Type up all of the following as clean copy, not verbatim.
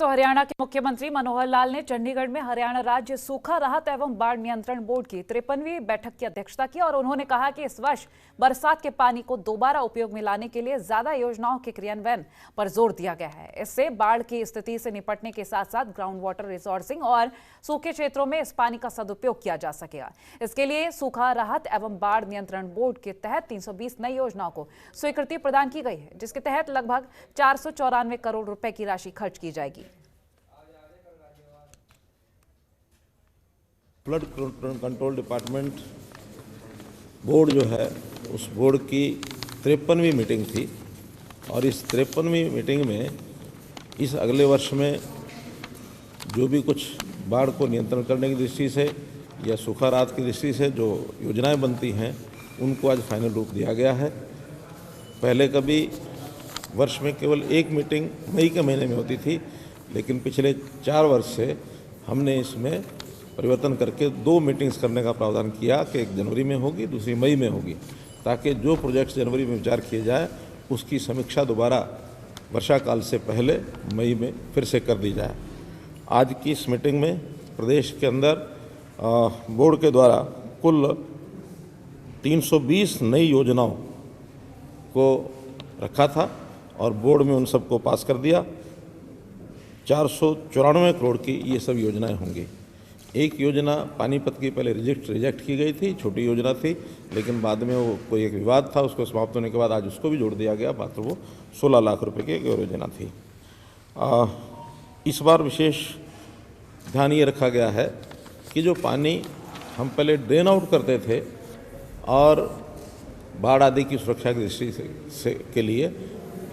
तो हरियाणा के मुख्यमंत्री मनोहर लाल ने चंडीगढ़ में हरियाणा राज्य सूखा राहत एवं बाढ़ नियंत्रण बोर्ड की 53वीं बैठक की अध्यक्षता की और उन्होंने कहा कि इस वर्ष बरसात के पानी को दोबारा उपयोग में लाने के लिए ज्यादा योजनाओं के क्रियान्वयन पर जोर दिया गया है। इससे बाढ़ की स्थिति से निपटने के साथ साथ ग्राउंड वाटर रिसोर्सिंग और सूखे क्षेत्रों में इस पानी का सदुपयोग किया जा सकेगा। इसके लिए सूखा राहत एवं बाढ़ नियंत्रण बोर्ड के तहत 320 नई योजनाओं को स्वीकृति प्रदान की गई है, जिसके तहत लगभग 494 करोड़ रुपए की राशि खर्च की जाएगी। फ्लड कंट्रोल डिपार्टमेंट बोर्ड जो है, उस बोर्ड की 53वीं मीटिंग थी और इस 53वीं मीटिंग में इस अगले वर्ष में जो भी कुछ बाढ़ को नियंत्रण करने की दृष्टि से या सूखा राहत की दृष्टि से जो योजनाएं बनती हैं, उनको आज फाइनल रूप दिया गया है। पहले कभी वर्ष में केवल एक मीटिंग मई के महीने में होती थी, लेकिन पिछले 4 वर्ष से हमने इसमें परिवर्तन करके 2 मीटिंग्स करने का प्रावधान किया कि एक जनवरी में होगी, दूसरी मई में होगी, ताकि जो प्रोजेक्ट्स जनवरी में विचार किए जाए उसकी समीक्षा दोबारा वर्षा काल से पहले मई में फिर से कर दी जाए। आज की इस मीटिंग में प्रदेश के अंदर बोर्ड के द्वारा कुल 320 नई योजनाओं को रखा था और बोर्ड में उन सबको पास कर दिया। 494 करोड़ की ये सब योजनाएं होंगी। एक योजना पानीपत की पहले रिजेक्ट की गई थी, छोटी योजना थी, लेकिन बाद में वो कोई एक विवाद था, उसको समाप्त होने के बाद आज उसको भी जोड़ दिया गया। मात्र वो 16 लाख रुपए की एक योजना थी। इस बार विशेष ध्यान ये रखा गया है कि जो पानी हम पहले ड्रेन आउट करते थे और बाढ़ आदि की सुरक्षा की दृष्टि के लिए,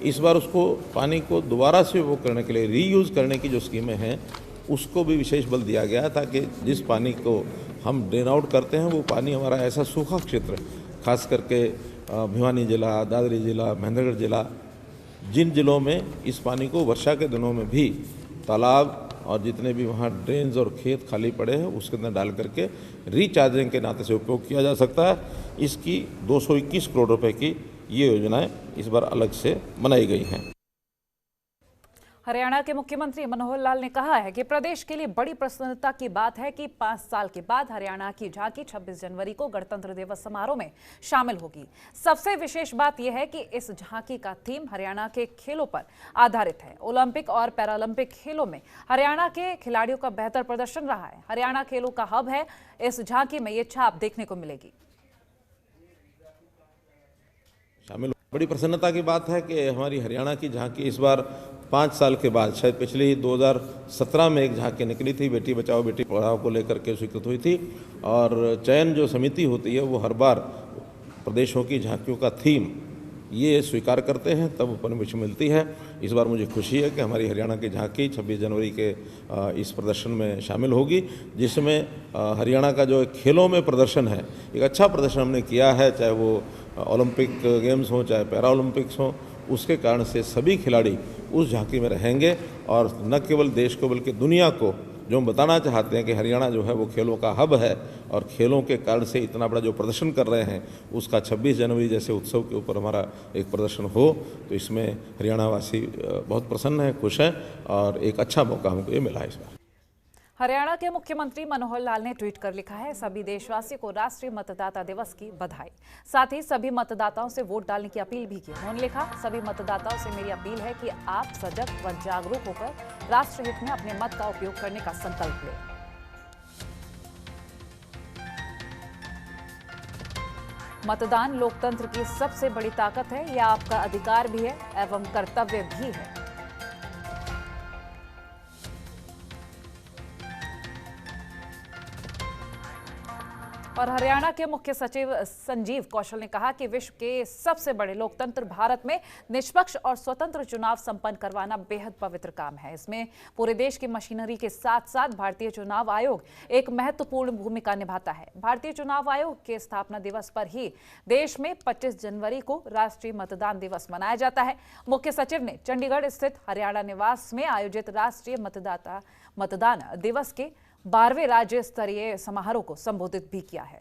इस बार उसको पानी को दोबारा से उपयोग करने के लिए रीयूज़ करने की जो स्कीमें हैं, उसको भी विशेष बल दिया गया ताकि जिस पानी को हम ड्रेन आउट करते हैं वो पानी हमारा ऐसा सूखा क्षेत्र, खास करके भिवानी जिला, दादरी जिला, महेंद्रगढ़ जिला, जिन जिलों में इस पानी को वर्षा के दिनों में भी तालाब और जितने भी वहाँ ड्रेन्स और खेत खाली पड़े हैं उसके अंदर डाल करके रिचार्जिंग के नाते से उपयोग किया जा सकता है। इसकी 221 करोड़ रुपए की ये योजनाएं इस बार अलग से बनाई गई हैं। हरियाणा के मुख्यमंत्री मनोहर लाल ने कहा है कि प्रदेश के लिए बड़ी प्रसन्नता की बात है कि 5 साल के बाद हरियाणा की झांकी 26 जनवरी को गणतंत्र दिवस समारोह में शामिल होगी। सबसे विशेष बात यह है कि इस झांकी का थीम हरियाणा के खेलों पर आधारित है। ओलंपिक और पैरालंपिक खेलों में हरियाणा के खिलाड़ियों का बेहतर प्रदर्शन रहा है। हरियाणा खेलों का हब है। इस झांकी में ये छाप देखने को मिलेगी। शामिल बड़ी प्रसन्नता की बात है कि हमारी हरियाणा की झांकी इस बार 5 साल के बाद, शायद पिछले ही 2017 में एक झांकी निकली थी, बेटी बचाओ बेटी पढ़ाओ को लेकर के स्वीकृत हुई थी और चयन जो समिति होती है वो हर बार प्रदेशों की झांकियों का थीम ये स्वीकार करते हैं, तब परमिशन मिलती है। इस बार मुझे खुशी है कि हमारी हरियाणा की झांकी 26 जनवरी के इस प्रदर्शन में शामिल होगी, जिसमें हरियाणा का जो खेलों में प्रदर्शन है, एक अच्छा प्रदर्शन हमने किया है, चाहे वो ओलंपिक गेम्स हों चाहे पैरा ओलंपिक्स हों, उसके कारण से सभी खिलाड़ी उस झांकी में रहेंगे और न केवल देश को बल्कि दुनिया को जो हम बताना चाहते हैं कि हरियाणा जो है वो खेलों का हब है और खेलों के कारण से इतना बड़ा जो प्रदर्शन कर रहे हैं, उसका 26 जनवरी जैसे उत्सव के ऊपर हमारा एक प्रदर्शन हो, तो इसमें हरियाणा वासी बहुत प्रसन्न हैं, खुश हैं और एक अच्छा मौका हमको ये मिला है इस बार। हरियाणा के मुख्यमंत्री मनोहर लाल ने ट्वीट कर लिखा है, सभी देशवासियों को राष्ट्रीय मतदाता दिवस की बधाई। साथ ही सभी मतदाताओं से वोट डालने की अपील भी की। उन्होंने लिखा, सभी मतदाताओं से मेरी अपील है कि आप सजग व जागरूक होकर राष्ट्र हित में अपने मत का उपयोग करने का संकल्प लें। मतदान लोकतंत्र की सबसे बड़ी ताकत है। यह आपका अधिकार भी है एवं कर्तव्य भी है। और हरियाणा के मुख्य सचिव संजीव कौशल ने कहा कि विश्व के सबसे बड़े लोकतंत्र भारत में निष्पक्ष और स्वतंत्र चुनाव संपन्न करवाना बेहद पवित्र काम है। इसमें पूरे देश की मशीनरी के साथ साथ भारतीय चुनाव आयोग एक महत्वपूर्ण भूमिका निभाता है। भारतीय चुनाव आयोग के स्थापना दिवस पर ही देश में 25 जनवरी को राष्ट्रीय मतदान दिवस मनाया जाता है। मुख्य सचिव ने चंडीगढ़ स्थित हरियाणा निवास में आयोजित राष्ट्रीय मतदान दिवस के 12वें राज्य स्तरीय समारोह को संबोधित भी किया है।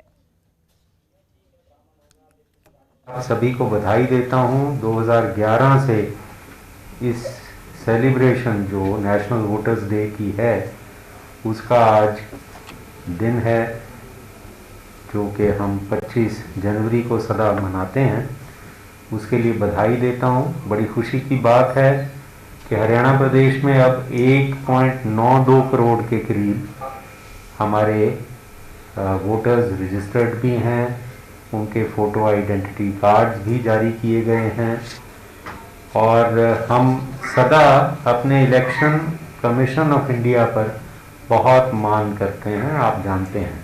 आप सभी को बधाई देता हूं। 2011 से इस सेलिब्रेशन जो नेशनल वोटर्स डे की है उसका आज दिन है, जो कि हम 25 जनवरी को सदा मनाते हैं। उसके लिए बधाई देता हूँ। बड़ी खुशी की बात है कि हरियाणा प्रदेश में अब 1.92 करोड़ के करीब हमारे वोटर्स रजिस्टर्ड भी हैं, उनके फ़ोटो आइडेंटिटी कार्ड्स भी जारी किए गए हैं और हम सदा अपने इलेक्शन कमीशन ऑफ इंडिया पर बहुत मान करते हैं, आप जानते हैं।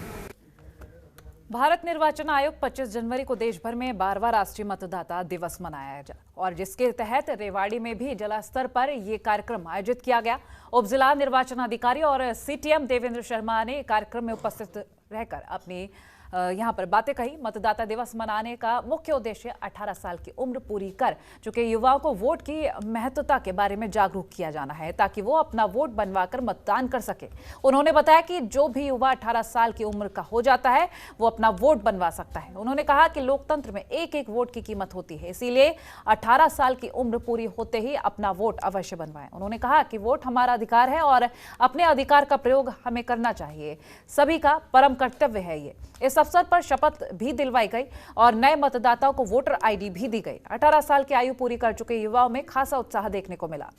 भारत निर्वाचन आयोग 25 जनवरी को देश भर में 12वां राष्ट्रीय मतदाता दिवस मनाया जा और जिसके तहत रेवाड़ी में भी जिला स्तर पर यह कार्यक्रम आयोजित किया गया। उप जिला निर्वाचन अधिकारी और सीटीएम देवेंद्र शर्मा ने कार्यक्रम में उपस्थित रहकर अपनी यहाँ पर बातें कही। मतदाता दिवस मनाने का मुख्य उद्देश्य 18 साल की उम्र पूरी कर चुके युवाओं को वोट की महत्वता के बारे में जागरूक किया जाना है ताकि वो अपना वोट बनवाकर मतदान कर सके। उन्होंने बताया कि जो भी युवा 18 साल की उम्र का हो जाता है वो अपना वोट बनवा सकता है। उन्होंने कहा कि लोकतंत्र में एक एक वोट की कीमत होती है, इसीलिए 18 साल की उम्र पूरी होते ही अपना वोट अवश्य बनवाएं। उन्होंने कहा कि वोट हमारा अधिकार है और अपने अधिकार का प्रयोग हमें करना चाहिए, सभी का परम कर्तव्य है ये। इस अवसर पर शपथ भी दिलवाई गई और नए मतदाताओं को वोटर आईडी भी दी गई। 18 साल की आयु पूरी कर चुके युवाओं में खासा उत्साह देखने को मिला।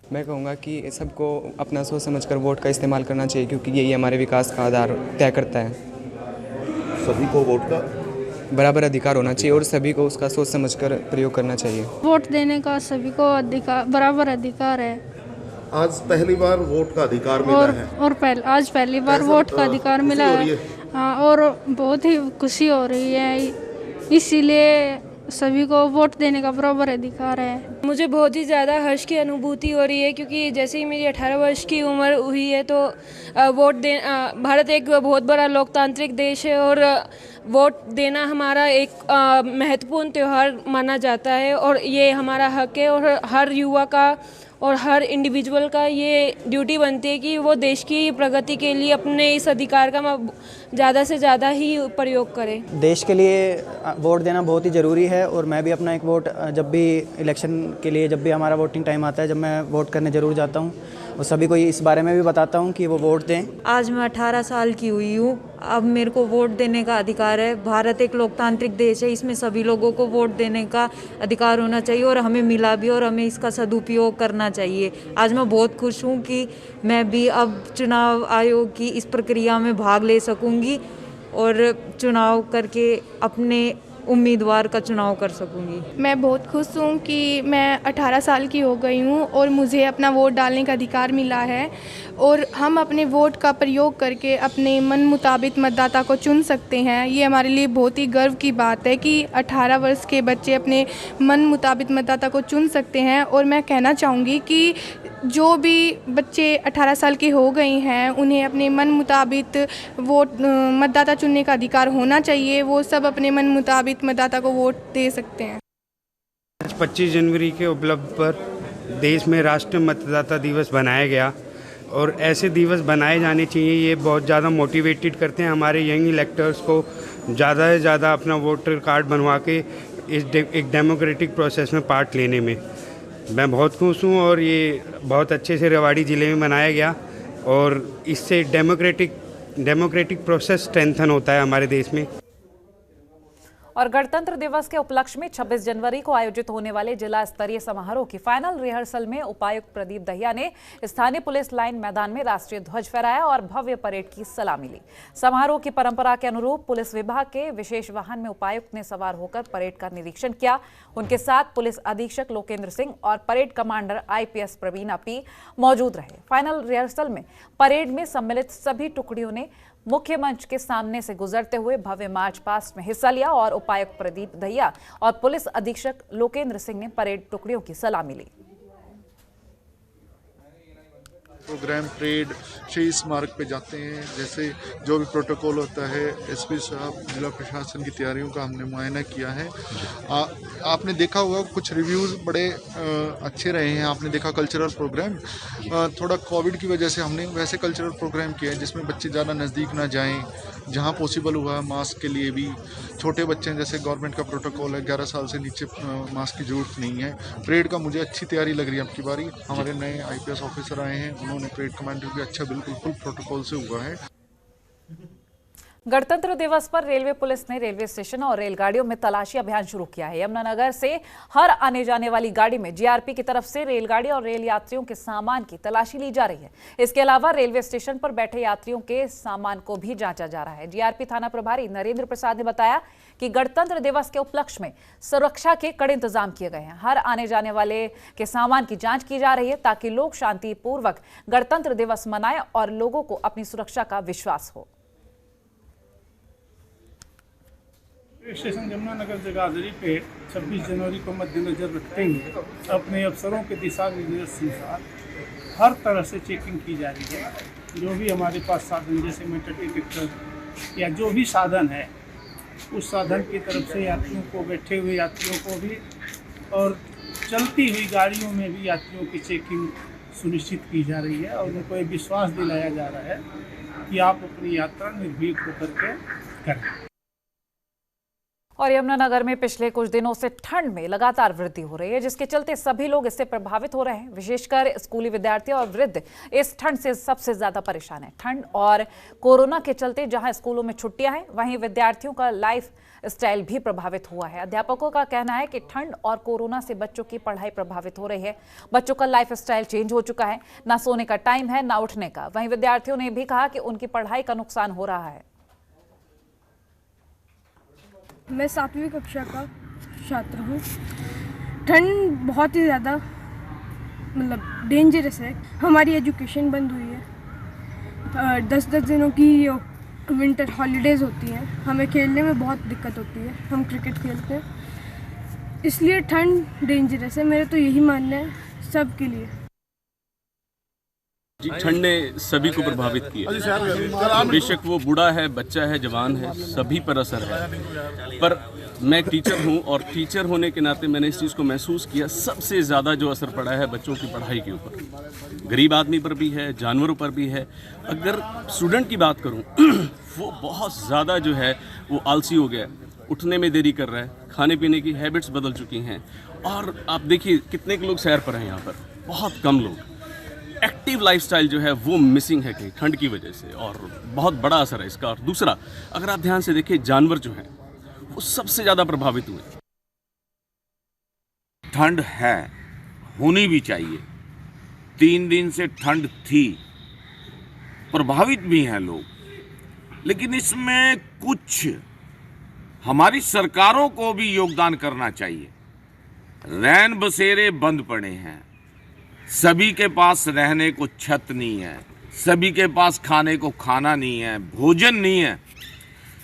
मैं कहूँगा कि सबको अपना सोच समझकर वोट का इस्तेमाल करना चाहिए, क्योंकि यही हमारे विकास का आधार तय करता है। सभी को वोट का बराबर अधिकार होना चाहिए और सभी को उसका सोच समझकर प्रयोग करना चाहिए। वोट देने का सभी को अधिकार, बराबर अधिकार है। आज पहली बार वोट का अधिकार मिला है और आज पहली बार वोट का अधिकार मिला है। हाँ, और बहुत ही खुशी हो रही है, इसीलिए सभी को वोट देने का बराबर अधिकार है। मुझे बहुत ही ज़्यादा हर्ष की अनुभूति हो रही है, क्योंकि जैसे ही मेरी 18 वर्ष की उम्र हुई है तो भारत एक बहुत बड़ा लोकतांत्रिक देश है और वोट देना हमारा एक महत्वपूर्ण त्यौहार माना जाता है और ये हमारा हक है और हर युवा का और हर इंडिविजुअल का ये ड्यूटी बनती है कि वो देश की प्रगति के लिए अपने इस अधिकार का ज़्यादा से ज़्यादा ही प्रयोग करें। देश के लिए वोट देना बहुत ही ज़रूरी है और मैं भी अपना एक वोट जब भी इलेक्शन के लिए, जब भी हमारा वोटिंग टाइम आता है, जब मैं वोट करने ज़रूर जाता हूँ और सभी को इस बारे में भी बताता हूँ कि वो वोट दें। आज मैं 18 साल की हुई हूँ, अब मेरे को वोट देने का अधिकार है। भारत एक लोकतांत्रिक देश है, इसमें सभी लोगों को वोट देने का अधिकार होना चाहिए और हमें मिला भी और हमें इसका सदुपयोग करना चाहिए। आज मैं बहुत खुश हूँ कि मैं भी अब चुनाव आयोग की इस प्रक्रिया में भाग ले सकूँगी और चुनाव करके अपने उम्मीदवार का चुनाव कर सकूंगी। मैं बहुत खुश हूँ कि मैं 18 साल की हो गई हूँ और मुझे अपना वोट डालने का अधिकार मिला है और हम अपने वोट का प्रयोग करके अपने मन मुताबिक मतदाता को चुन सकते हैं। ये हमारे लिए बहुत ही गर्व की बात है कि 18 वर्ष के बच्चे अपने मन मुताबिक मतदाता को चुन सकते हैं। और मैं कहना चाहूँगी कि जो भी बच्चे 18 साल के हो गए हैं उन्हें अपने मन मुताबिक वोट मतदाता चुनने का अधिकार होना चाहिए। वो सब अपने मन मुताबिक मतदाता को वोट दे सकते हैं। 25 जनवरी के उपलक्ष्य पर देश में राष्ट्रीय मतदाता दिवस बनाया गया और ऐसे दिवस बनाए जाने चाहिए। ये बहुत ज़्यादा मोटिवेटेड करते हैं हमारे यंग इलेक्टर्स को ज़्यादा से ज़्यादा अपना वोटर कार्ड बनवा के इस एक डेमोक्रेटिक प्रोसेस में पार्ट लेने में। मैं बहुत खुश हूँ और ये बहुत अच्छे से रेवाड़ी ज़िले में मनाया गया और इससे डेमोक्रेटिक प्रोसेस स्ट्रेंथन होता है हमारे देश में। और गणतंत्र दिवस के उपलक्ष्य में 26 जनवरी को आयोजित होने वाले जिला स्तरीय समारोह की फाइनल रिहर्सल में उपायुक्त प्रदीप दहिया ने स्थानीय पुलिस लाइन मैदान में राष्ट्रीय ध्वज फहराया और भव्य परेड की सलामी ली। समारोह की परंपरा के अनुरूप पुलिस विभाग के विशेष वाहन में उपायुक्त ने सवार होकर परेड का निरीक्षण किया। उनके साथ पुलिस अधीक्षक लोकेंद्र सिंह और परेड कमांडर IPS प्रवीणा P मौजूद रहे। फाइनल रिहर्सल में परेड में सम्मिलित सभी टुकड़ियों ने मुख्य मंच के सामने से गुजरते हुए भव्य मार्च पास्ट में हिस्सा लिया और उपायुक्त प्रदीप दहिया और पुलिस अधीक्षक लोकेंद्र सिंह ने परेड टुकड़ियों की सलामी ली। प्रोग्राम परेड शहीद स्मारक पे जाते हैं, जैसे जो भी प्रोटोकॉल होता है, एसपी साहब जिला प्रशासन की तैयारियों का हमने मुआयना किया है। आपने देखा होगा कुछ रिव्यूज़ बड़े अच्छे रहे हैं। आपने देखा कल्चरल प्रोग्राम, थोड़ा कोविड की वजह से हमने वैसे कल्चरल प्रोग्राम किए हैं जिसमें बच्चे ज़्यादा नज़दीक ना जाएं, जहां पॉसिबल हुआ मास्क के लिए भी। छोटे बच्चे हैं, जैसे गवर्नमेंट का प्रोटोकॉल है 11 साल से नीचे मास्क की ज़रूरत नहीं है। परेड का मुझे अच्छी तैयारी लग रही है। अब की बारी हमारे नए IPS ऑफिसर आए हैं, उन्होंने परेड कमांडर भी अच्छा बिल्कुल फुल प्रोटोकॉल से हुआ है। गणतंत्र दिवस पर रेलवे पुलिस ने रेलवे स्टेशन और रेलगाड़ियों में तलाशी अभियान शुरू किया है। यमुनानगर से हर आने जाने वाली गाड़ी में GRP की तरफ से रेलगाड़ी और रेल यात्रियों के सामान की तलाशी ली जा रही है। इसके अलावा रेलवे स्टेशन पर बैठे यात्रियों के सामान को भी जांचा जा रहा है। GRP थाना प्रभारी नरेंद्र प्रसाद ने बताया कि गणतंत्र दिवस के उपलक्ष्य में सुरक्षा के कड़े इंतजाम किए गए हैं। हर आने जाने वाले के सामान की जांच की जा रही है ताकि लोग शांतिपूर्वक गणतंत्र दिवस मनाएं और लोगों को अपनी सुरक्षा का विश्वास हो। स्टेशन यमुनानगर जगाधरी पे 26 जनवरी को मद्देनजर रखते हुए अपने अफसरों के दिशा निर्देश अनुसार हर तरह से चेकिंग की जा रही है। जो भी हमारे पास साधन जैसे मीटर डिटेक्टर या जो भी साधन है, उस साधन की तरफ से यात्रियों को, बैठे हुए यात्रियों को भी और चलती हुई गाड़ियों में भी यात्रियों की चेकिंग सुनिश्चित की जा रही है और उनको ये विश्वास दिलाया जा रहा है कि आप अपनी यात्रा निर्भीक होकर के करें। और यमुनानगर में पिछले कुछ दिनों से ठंड में लगातार वृद्धि हो रही है, जिसके चलते सभी लोग इससे प्रभावित हो रहे हैं। विशेषकर स्कूली विद्यार्थी और वृद्ध इस ठंड से सबसे ज्यादा परेशान हैं। ठंड और कोरोना के चलते जहां स्कूलों में छुट्टियां हैं, वहीं विद्यार्थियों का लाइफ स्टाइल भी प्रभावित हुआ है। अध्यापकों का कहना है कि ठंड और कोरोना से बच्चों की पढ़ाई प्रभावित हो रही है। बच्चों का लाइफ स्टाइल चेंज हो चुका है, ना सोने का टाइम है, ना उठने का। वहीं विद्यार्थियों ने भी कहा कि उनकी पढ़ाई का नुकसान हो रहा है। मैं 7वीं कक्षा का छात्र हूँ। ठंड बहुत ही ज़्यादा मतलब डेंजरस है। हमारी एजुकेशन बंद हुई है। 10-10 दिनों की विंटर हॉलीडेज़ होती हैं। हमें खेलने में बहुत दिक्कत होती है। हम क्रिकेट खेलते हैं, इसलिए ठंड डेंजरस है। मेरा तो यही मानना है सब के लिए। ठंड ने सभी को प्रभावित किया। बेशक वो बूढ़ा है, बच्चा है, जवान है, सभी पर असर है। पर मैं टीचर हूँ और टीचर होने के नाते मैंने इस चीज़ को महसूस किया। सबसे ज़्यादा जो असर पड़ा है बच्चों की पढ़ाई के ऊपर, गरीब आदमी पर भी है, जानवरों पर भी है। अगर स्टूडेंट की बात करूँ वो बहुत ज़्यादा जो है वो आलसी हो गया, उठने में देरी कर रहा है, खाने पीने की हैबिट्स बदल चुकी हैं। और आप देखिए कितने के लोग सैर पर हैं यहाँ पर, बहुत कम लोग। एक्टिव लाइफस्टाइल जो है वो मिसिंग है कहीं ठंड की वजह से, और बहुत बड़ा असर है इसका। और दूसरा, अगर आप ध्यान से देखिए, जानवर जो हैं वो सबसे ज़्यादा प्रभावित हुए। ठंड है, होनी भी चाहिए। 3 दिन से ठंड थी, प्रभावित भी हैं लोग, लेकिन इसमें कुछ हमारी सरकारों को भी योगदान करना चाहिए। रैन बसेरे बंद पड़े हैं, सभी के पास रहने को छत नहीं है, सभी के पास खाने को खाना नहीं है, भोजन नहीं है।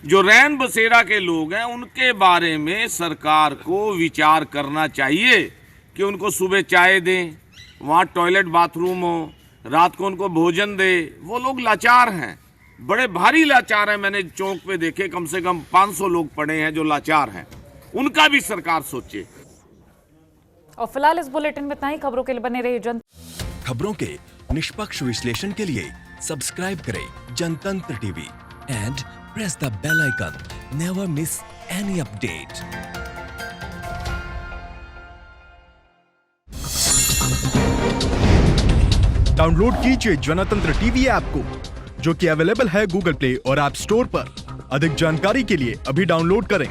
जो रैन बसेरा के लोग हैं उनके बारे में सरकार को विचार करना चाहिए कि उनको सुबह चाय दें, वहाँ टॉयलेट बाथरूम हो, रात को उनको भोजन दे। वो लोग लाचार हैं, बड़े भारी लाचार हैं। मैंने चौक पे देखे, कम से कम 500 लोग पड़े हैं जो लाचार हैं। उनका भी सरकार सोचे। और फिलहाल इस बुलेटिन में इतना ही। खबरों के लिए बने रहिए खबरों के निष्पक्ष विश्लेषण के लिए सब्सक्राइब करें Jantantra TV and press the bell icon. Never miss any update. Download कीजिए जनतंत्र टीवी ऐप को, जो कि अवेलेबल है गूगल प्ले और ऐप स्टोर पर। अधिक जानकारी के लिए अभी डाउनलोड करें।